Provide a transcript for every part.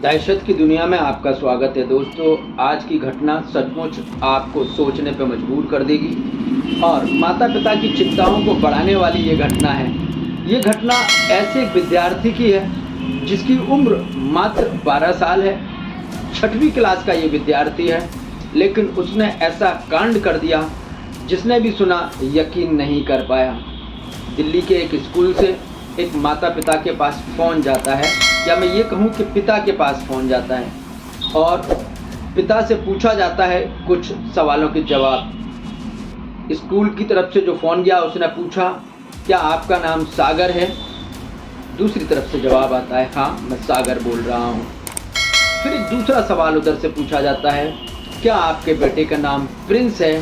दहशत की दुनिया में आपका स्वागत है दोस्तों। आज की घटना सचमुच आपको सोचने पर मजबूर कर देगी और माता पिता की चिंताओं को बढ़ाने वाली ये घटना है। ये घटना ऐसे एक विद्यार्थी की है जिसकी उम्र मात्र 12 साल है। 6वीं क्लास का ये विद्यार्थी है, लेकिन उसने ऐसा कांड कर दिया जिसने भी सुना यकीन नहीं कर पाया। दिल्ली के एक स्कूल से एक माता पिता के पास फ़ोन जाता है, या मैं ये कहूँ कि पिता के पास फ़ोन जाता है और पिता से पूछा जाता है कुछ सवालों के जवाब। स्कूल की तरफ से जो फ़ोन गया उसने पूछा, क्या आपका नाम सागर है? दूसरी तरफ से जवाब आता है, हाँ मैं सागर बोल रहा हूँ। फिर एक दूसरा सवाल उधर से पूछा जाता है, क्या आपके बेटे का नाम प्रिंस है?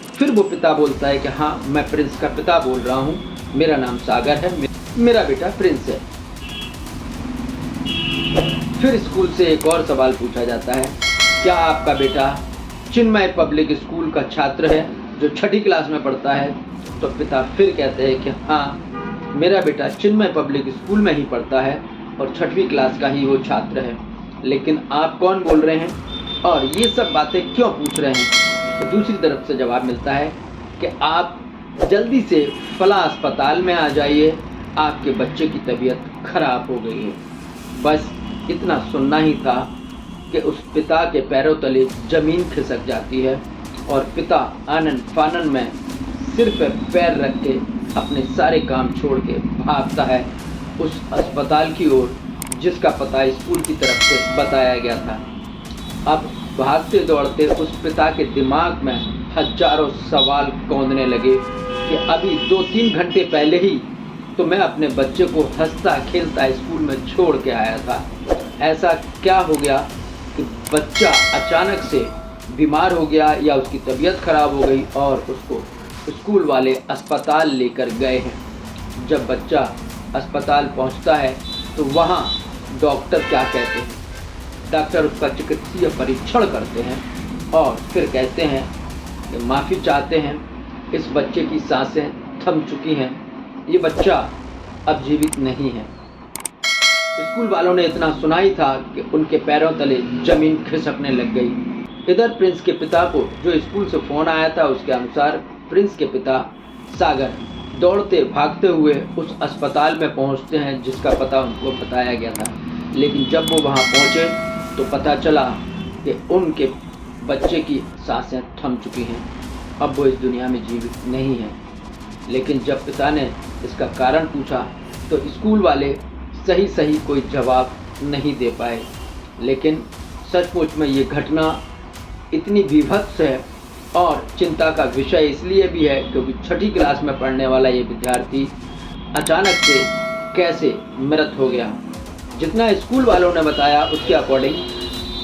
फिर वो पिता बोलता है कि हाँ मैं प्रिंस का पिता बोल रहा हूँ, मेरा नाम सागर है, मेरा बेटा प्रिंस है। फिर स्कूल से एक और सवाल पूछा जाता है, क्या आपका बेटा चिन्मय पब्लिक स्कूल का छात्र है जो 6ठी क्लास में पढ़ता है? तो पिता फिर कहते हैं कि हाँ मेरा बेटा चिन्मय पब्लिक स्कूल में ही पढ़ता है और 6वीं क्लास का ही वो छात्र है, लेकिन आप कौन बोल रहे हैं और ये सब बातें क्यों पूछ रहे हैं? तो दूसरी तरफ से जवाब मिलता है कि आप जल्दी से फला अस्पताल में आ जाइए, आपके बच्चे की तबीयत खराब हो गई है। बस इतना सुनना ही था कि उस पिता के पैरों तले ज़मीन खिसक जाती है और पिता आनन फानन में सिर पर पैर रख के अपने सारे काम छोड़ के भागता है उस अस्पताल की ओर जिसका पता स्कूल की तरफ से बताया गया था। अब भागते दौड़ते उस पिता के दिमाग में हजारों सवाल कौंधने लगे कि अभी 2-3 घंटे पहले ही तो मैं अपने बच्चे को हंसता खेलता स्कूल में छोड़ के आया था। ऐसा क्या हो गया कि बच्चा अचानक से बीमार हो गया या उसकी तबीयत खराब हो गई और उसको स्कूल वाले अस्पताल लेकर गए हैं। जब बच्चा अस्पताल पहुंचता है तो वहां डॉक्टर क्या कहते हैं? डॉक्टर उसका चिकित्सीय परीक्षण करते हैं और फिर कहते हैं कि माफ़ी चाहते हैं, इस बच्चे की सांसें थम चुकी हैं, ये बच्चा अब जीवित नहीं है। स्कूल वालों ने इतना सुना ही था कि उनके पैरों तले ज़मीन खिसकने लग गई। इधर प्रिंस के पिता को जो स्कूल से फ़ोन आया था उसके अनुसार प्रिंस के पिता सागर दौड़ते भागते हुए उस अस्पताल में पहुंचते हैं जिसका पता उनको बताया गया था। लेकिन जब वो वहां पहुंचे तो पता चला कि उनके बच्चे की सांसें थम चुकी हैं, अब वो इस दुनिया में जीवित नहीं है। लेकिन जब पिता ने इसका कारण पूछा तो स्कूल वाले सही कोई जवाब नहीं दे पाए। लेकिन सचमुच में ये घटना इतनी बीभत्स है और चिंता का विषय इसलिए भी है क्योंकि 6ठी क्लास में पढ़ने वाला ये विद्यार्थी अचानक से कैसे मृत हो गया। जितना स्कूल वालों ने बताया उसके अकॉर्डिंग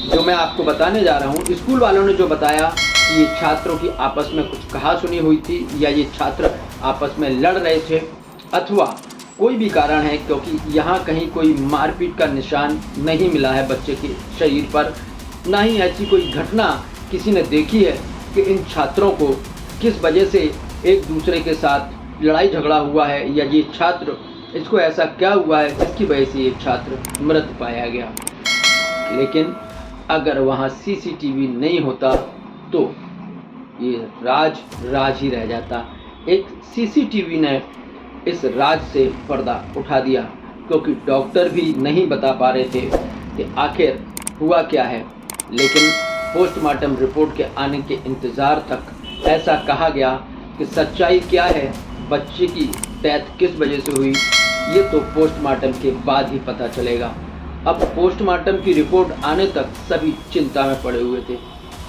जो मैं आपको बताने जा रहा हूँ, स्कूल वालों ने जो बताया कि ये छात्रों की आपस में कुछ कहा सुनी हुई थी या ये छात्र आपस में लड़ रहे थे अथवा कोई भी कारण है, क्योंकि यहाँ कहीं कोई मारपीट का निशान नहीं मिला है बच्चे के शरीर पर, ना ही ऐसी कोई घटना किसी ने देखी है कि इन छात्रों को किस वजह से एक दूसरे के साथ लड़ाई झगड़ा हुआ है या ये छात्र इसको ऐसा क्या हुआ है जिसकी वजह से ये छात्र मृत पाया गया। लेकिन अगर वहाँ CCTV नहीं होता तो ये राज ही रह जाता। एक CCTV ने इस राज से पर्दा उठा दिया, क्योंकि डॉक्टर भी नहीं बता पा रहे थे कि आखिर हुआ क्या है। लेकिन पोस्टमार्टम रिपोर्ट के आने के इंतज़ार तक ऐसा कहा गया कि सच्चाई क्या है, बच्चे की डेथ किस वजह से हुई, ये तो पोस्टमार्टम के बाद ही पता चलेगा। अब पोस्टमार्टम की रिपोर्ट आने तक सभी चिंता में पड़े हुए थे,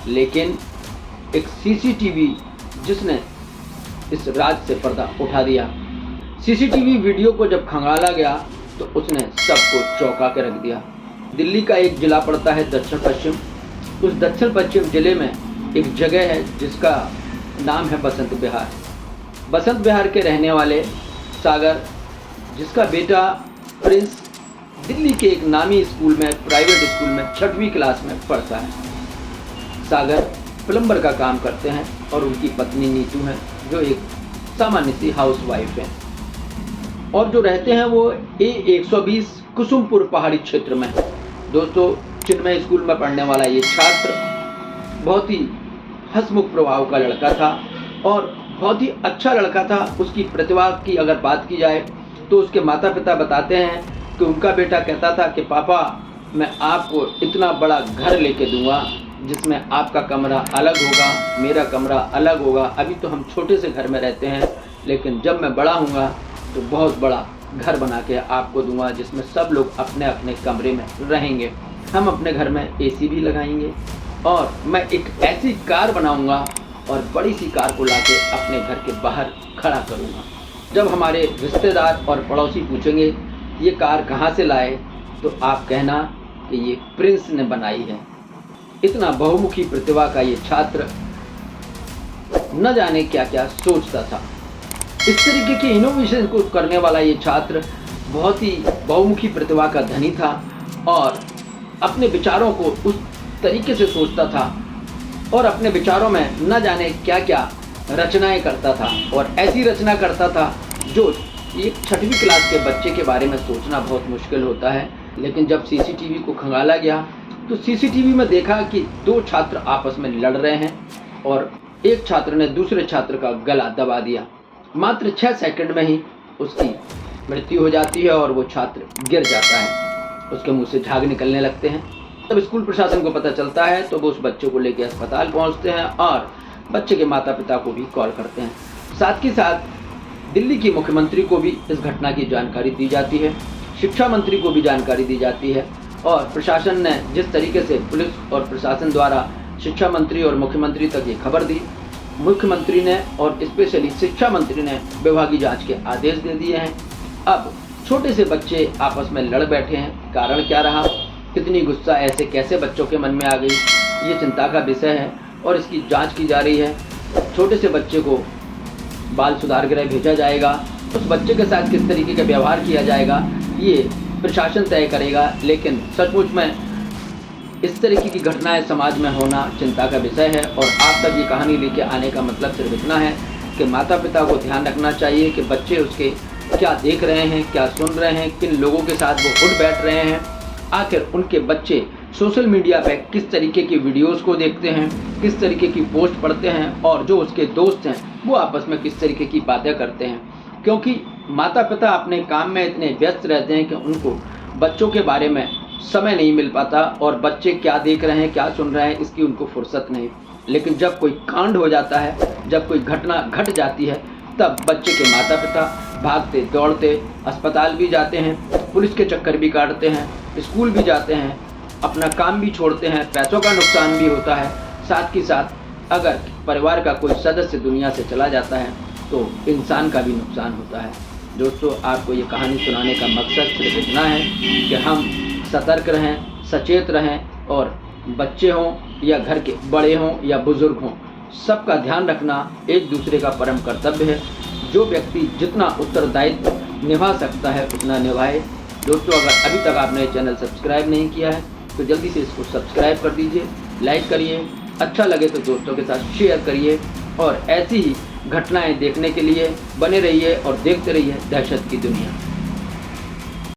लेकिन एक CCTV जिसने इस राज से पर्दा उठा दिया। CCTV वीडियो को जब खंगाला गया तो उसने सबको चौंका के रख दिया। दिल्ली का एक ज़िला पड़ता है दक्षिण पश्चिम। उस दक्षिण पश्चिम ज़िले में एक जगह है जिसका नाम है बसंत विहार। बसंत विहार के रहने वाले सागर, जिसका बेटा प्रिंस दिल्ली के एक नामी स्कूल में, प्राइवेट स्कूल में 6वीं क्लास में पढ़ता है। सागर प्लम्बर का काम करते हैं और उनकी पत्नी नीतू हैं जो एक सामान्य सी हाउसवाइफ है और जो रहते हैं वो A120 कुसुमपुर पहाड़ी क्षेत्र में। दोस्तों, चिन्मय स्कूल में पढ़ने वाला ये छात्र बहुत ही हंसमुख प्रभाव का लड़का था और बहुत ही अच्छा लड़का था। उसकी प्रतिभा की अगर बात की जाए तो उसके माता पिता बताते हैं कि उनका बेटा कहता था कि पापा, मैं आपको इतना बड़ा घर लेके दूंगा जिसमें आपका कमरा अलग होगा, मेरा कमरा अलग होगा। अभी तो हम छोटे से घर में रहते हैं, लेकिन जब मैं बड़ा हूँगा तो बहुत बड़ा घर बना के आपको दूंगा जिसमें सब लोग अपने अपने कमरे में रहेंगे। हम अपने घर में एसी भी लगाएंगे और मैं एक ऐसी कार बनाऊंगा और बड़ी सी कार को लाके अपने घर के बाहर खड़ा करूंगा। जब हमारे रिश्तेदार और पड़ोसी पूछेंगे ये कार कहाँ से लाए, तो आप कहना कि ये प्रिंस ने बनाई है। इतना बहुमुखी प्रतिभा का ये छात्र न जाने क्या क्या सोचता था। इस तरीके के इनोवेशन को करने वाला ये छात्र बहुत ही बहुमुखी प्रतिभा का धनी था और अपने विचारों को उस तरीके से सोचता था और अपने विचारों में न जाने क्या क्या रचनाएं करता था और ऐसी रचना करता था जो एक 6वीं क्लास के बच्चे के बारे में सोचना बहुत मुश्किल होता है। लेकिन जब सीसीटीवी को खंगाला गया तो सीसीटीवी में देखा कि 2 छात्र आपस में लड़ रहे हैं और एक छात्र ने दूसरे छात्र का गला दबा दिया। मात्र 6 सेकंड में ही उसकी मृत्यु हो जाती है और वो छात्र गिर जाता है, उसके मुंह से झाग निकलने लगते हैं। तब स्कूल प्रशासन को पता चलता है तो वो उस बच्चे को लेकर अस्पताल पहुंचते हैं और बच्चे के माता पिता को भी कॉल करते हैं। साथ ही साथ दिल्ली की मुख्यमंत्री को भी इस घटना की जानकारी दी जाती है, शिक्षा मंत्री को भी जानकारी दी जाती है और प्रशासन ने जिस तरीके से पुलिस और प्रशासन द्वारा शिक्षा मंत्री और मुख्यमंत्री तक ये खबर दी, मुख्यमंत्री ने और स्पेशली शिक्षा मंत्री ने विभागीय जांच के आदेश दे दिए हैं। अब छोटे से बच्चे आपस में लड़ बैठे हैं, कारण क्या रहा, कितनी गुस्सा ऐसे कैसे बच्चों के मन में आ गई, ये चिंता का विषय है और इसकी जांच की जा रही है। छोटे से बच्चे को बाल सुधार गृह भेजा जाएगा, उस बच्चे के साथ किस तरीके का व्यवहार किया जाएगा ये प्रशासन तय करेगा। लेकिन सचमुच में इस तरीके की घटनाएं समाज में होना चिंता का विषय है और आप तक ये कहानी लेके आने का मतलब सिर्फ इतना है कि माता पिता को ध्यान रखना चाहिए कि बच्चे उसके क्या देख रहे हैं, क्या सुन रहे हैं, किन लोगों के साथ वो उठ बैठ रहे हैं, आखिर उनके बच्चे सोशल मीडिया पे किस तरीके की वीडियोस को देखते हैं, किस तरीके की पोस्ट पढ़ते हैं और जो उसके दोस्त हैं वो आपस में किस तरीके की बातें करते हैं। क्योंकि माता पिता अपने काम में इतने व्यस्त रहते हैं कि उनको बच्चों के बारे में समय नहीं मिल पाता और बच्चे क्या देख रहे हैं, क्या सुन रहे हैं, इसकी उनको फुर्सत नहीं। लेकिन जब कोई कांड हो जाता है, जब कोई घटना घट जाती है, तब बच्चे के माता पिता भागते दौड़ते अस्पताल भी जाते हैं, पुलिस के चक्कर भी काटते हैं, स्कूल भी जाते हैं, अपना काम भी छोड़ते हैं, पैसों का नुकसान भी होता है। साथ ही साथ अगर परिवार का कोई सदस्य दुनिया से चला जाता है तो इंसान का भी नुकसान होता है। दोस्तों, आपको ये कहानी सुनाने का मकसद सिर्फ इतना है कि हम सतर्क रहें, सचेत रहें और बच्चे हों या घर के बड़े हों या बुज़ुर्ग हों, सबका ध्यान रखना एक दूसरे का परम कर्तव्य है। जो व्यक्ति जितना उत्तरदायित्व निभा सकता है उतना निभाए। दोस्तों, अगर अभी तक आपने चैनल सब्सक्राइब नहीं किया है तो जल्दी से इसको सब्सक्राइब कर दीजिए, लाइक करिए, अच्छा लगे तो दोस्तों के साथ शेयर करिए और ऐसी ही घटनाएं देखने के लिए बने रहिए और देखते रहिए दहशत की दुनिया।